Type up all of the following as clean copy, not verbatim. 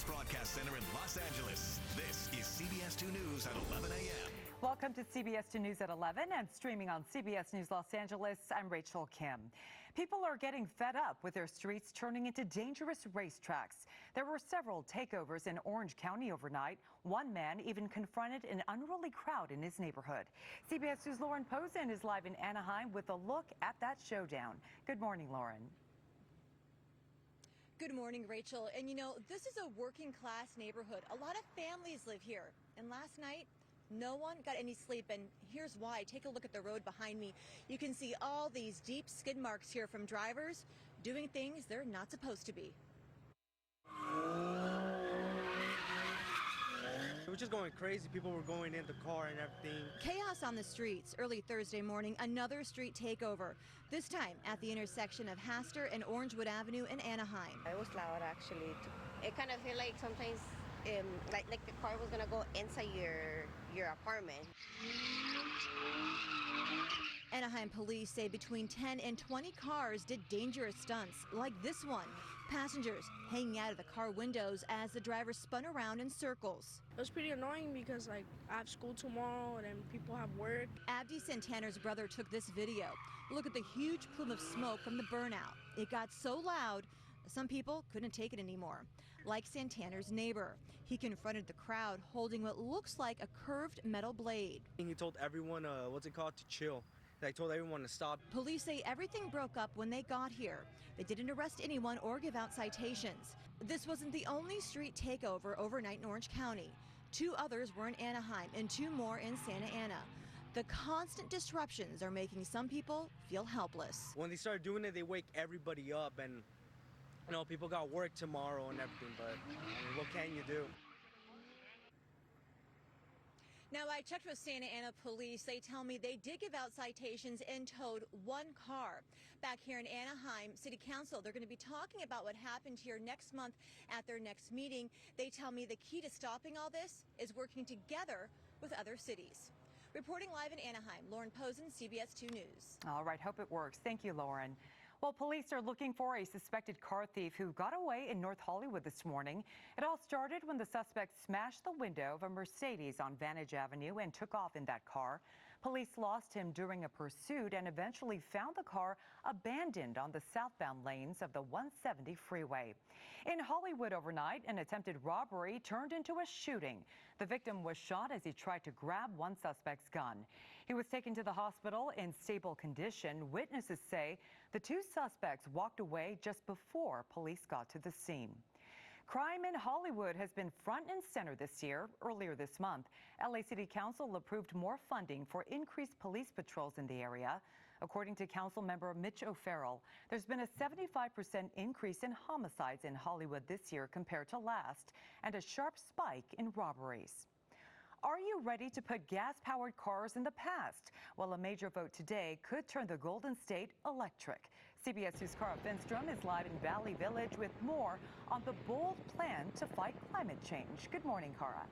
CBS Broadcast Center in Los Angeles. This is CBS 2 News at 11 a.m. Welcome to CBS 2 News at 11 and streaming on CBS News Los Angeles. I'm Rachel Kim. People are getting fed up with their streets turning into dangerous racetracks. There were several takeovers in Orange County overnight. One man even confronted an unruly crowd in his neighborhood. CBS News' Lauren Posen is live in Anaheim with a look at that showdown. Good morning, Lauren. Good morning, Rachel. And you know, this is a working class neighborhood. A lot of families live here. And last night, no one got any sleep, and here's why. Take a look at the road behind me. You can see all these deep skid marks here from drivers doing things they're not supposed to be. It was just going crazy. People were going in the car and everything. Chaos on the streets. Early Thursday morning, another street takeover. This time at the intersection of Hastur and Orangewood Avenue in Anaheim. It was loud, actually. It kind of felt like sometimes like the car was gonna go inside your apartment. Anaheim police say between 10 and 20 cars did dangerous stunts like this one. Passengers hanging out of the car windows as the driver spun around in circles. It was pretty annoying because I have school tomorrow and then people have work. Abdi Santana's brother took this video. Look at the huge plume of smoke from the burnout. It got so loud, some people couldn't take it anymore. Like Santana's neighbor, he confronted the crowd holding what looks like a curved metal blade. He told everyone, to chill. They told everyone to stop. Police say everything broke up when they got here. They didn't arrest anyone or give out citations. This wasn't the only street takeover overnight in Orange County. 2 others were in Anaheim and 2 more in Santa Ana. The constant disruptions are making some people feel helpless. When they started doing it, they wake everybody up, and you know, people got work tomorrow and everything, but I mean, what can you do? Now, I checked with Santa Ana police. They tell me they did give out citations and towed 1 car. Back here in Anaheim City Council, they're going to be talking about what happened here next month at their next meeting. They tell me the key to stopping all this is working together with other cities. Reporting live in Anaheim, Lauren Posen, CBS 2 News. All right, hope it works. Thank you, Lauren. Well, police are looking for a suspected car thief who got away in North Hollywood this morning. It all started when the suspect smashed the window of a Mercedes on Vantage Avenue and took off in that car. Police lost him during a pursuit and eventually found the car abandoned on the southbound lanes of the 170 freeway. In Hollywood overnight, an attempted robbery turned into a shooting. The victim was shot as he tried to grab one suspect's gun. He was taken to the hospital in stable condition. Witnesses say the 2 suspects walked away just before police got to the scene. Crime in Hollywood has been front and center this year. Earlier this month, LA City Council approved more funding for increased police patrols in the area. According to Council member Mitch O'Farrell, there's been a 75% increase in homicides in Hollywood this year compared to last, and a sharp spike in robberies. Are you ready to put gas-powered cars in the past? Well, a major vote today could turn the Golden State electric. CBS News' Cara Finstrom is live in Valley Village with more on the bold plan to fight climate change. Good morning, Cara.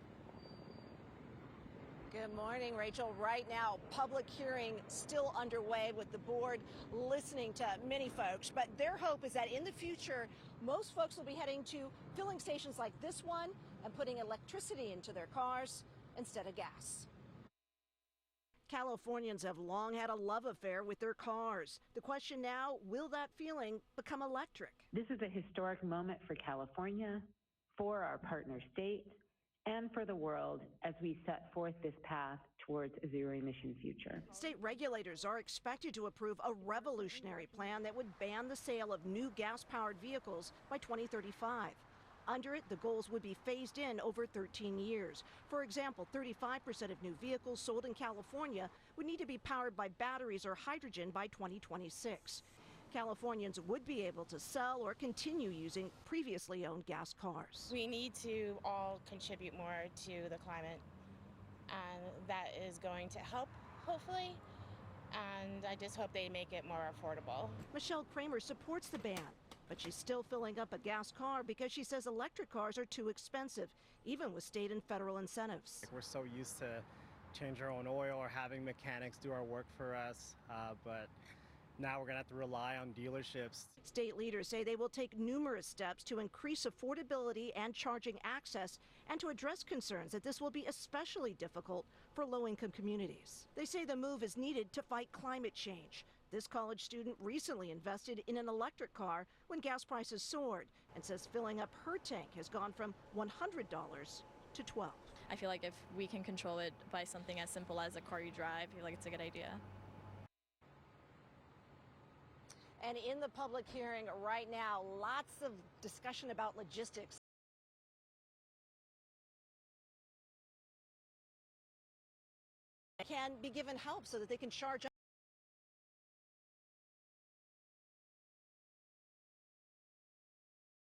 Good morning, Rachel. Right now, public hearing still underway with the board listening to many folks. But their hope is that in the future, most folks will be heading to filling stations like this one and putting electricity into their cars instead of gas. Californians have long had a love affair with their cars. The question now, will that feeling become electric? This is a historic moment for California, for our partner states, and for the world as we set forth this path towards a zero-emission future. State regulators are expected to approve a revolutionary plan that would ban the sale of new gas-powered vehicles by 2035. Under it, the goals would be phased in over 13 years. For example, 35% of new vehicles sold in California would need to be powered by batteries or hydrogen by 2026. Californians would be able to sell or continue using previously owned gas cars. We need to all contribute more to the climate, and that is going to help, hopefully, and I just hope they make it more affordable. Michelle Kramer supports the ban, but she's still filling up a gas car because she says electric cars are too expensive, even with state and federal incentives. We're so used to change our own oil or having mechanics do our work for us, but now we're going to have to rely on dealerships. State leaders say they will take numerous steps to increase affordability and charging access and to address concerns that this will be especially difficult for low-income communities. They say the move is needed to fight climate change. This college student recently invested in an electric car when gas prices soared and says filling up her tank has gone from $100 to $12. I feel like if we can control it by something as simple as a car you drive, I feel like it's a good idea. And in the public hearing right now, lots of discussion about logistics. Can be given help so that they can charge up.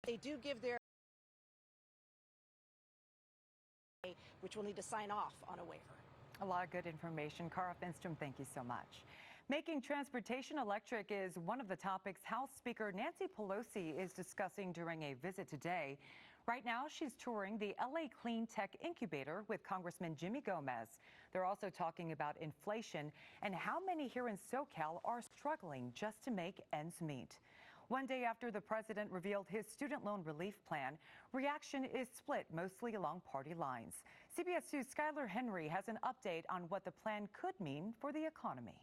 They do give their, which will need to sign off on a waiver. A lot of good information. Cara Finstrom, thank you so much. Making transportation electric is one of the topics House Speaker Nancy Pelosi is discussing during a visit today. Right now, she's touring the LA Clean Tech Incubator with Congressman Jimmy Gomez. They're also talking about inflation and how many here in SoCal are struggling just to make ends meet. One day after the president revealed his student loan relief plan, reaction is split mostly along party lines. CBS 2's Skylar Henry has an update on what the plan could mean for the economy.